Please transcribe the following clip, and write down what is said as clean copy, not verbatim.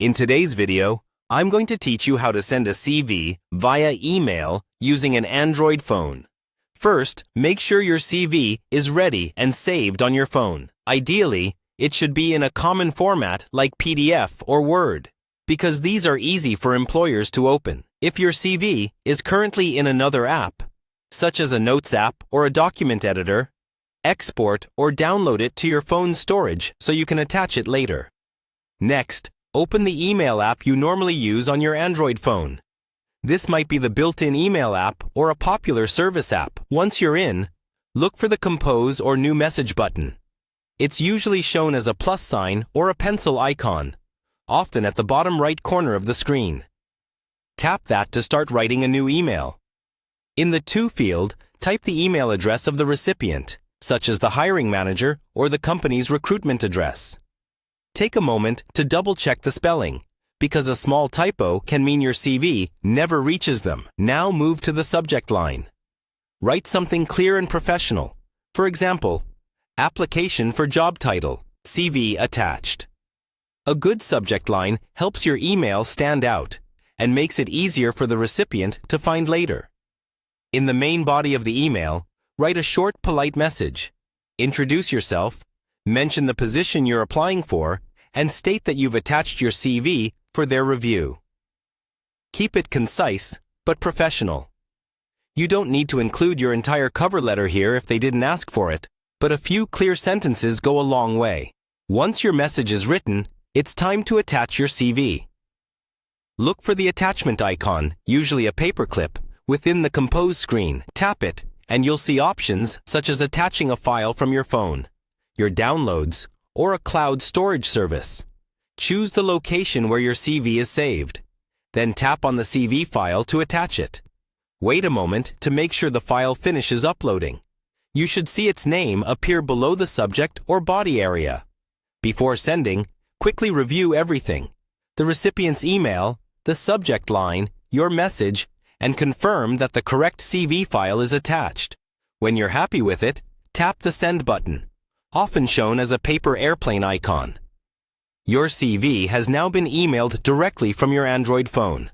In today's video, I'm going to teach you how to send a CV via email using an Android phone. First, make sure your CV is ready and saved on your phone. Ideally, it should be in a common format like PDF or Word, because these are easy for employers to open. If your CV is currently in another app, such as a Notes app or a document editor, export or download it to your phone's storage so you can attach it later. Next, open the email app you normally use on your Android phone. This might be the built-in email app or a popular service app. Once you're in, look for the Compose or New Message button. It's usually shown as a plus sign or a pencil icon, often at the bottom right corner of the screen. Tap that to start writing a new email. In the To field, type the email address of the recipient, such as the hiring manager or the company's recruitment address. Take a moment to double-check the spelling, because a small typo can mean your CV never reaches them. Now move to the subject line. Write something clear and professional. For example, application for job title, CV attached. A good subject line helps your email stand out and makes it easier for the recipient to find later. In the main body of the email, write a short, polite message. Introduce yourself, mention the position you're applying for, and state that you've attached your CV for their review. Keep it concise, but professional. You don't need to include your entire cover letter here if they didn't ask for it, but a few clear sentences go a long way. Once your message is written, it's time to attach your CV. Look for the attachment icon, usually a paperclip, within the Compose screen. Tap it, and you'll see options such as attaching a file from your phone, your downloads, or a cloud storage service. Choose the location where your CV is saved. Then tap on the CV file to attach it. Wait a moment to make sure the file finishes uploading. You should see its name appear below the subject or body area. Before sending, quickly review everything: the recipient's email, the subject line, your message, and confirm that the correct CV file is attached. When you're happy with it, tap the Send button, often shown as a paper airplane icon. Your CV has now been emailed directly from your Android phone.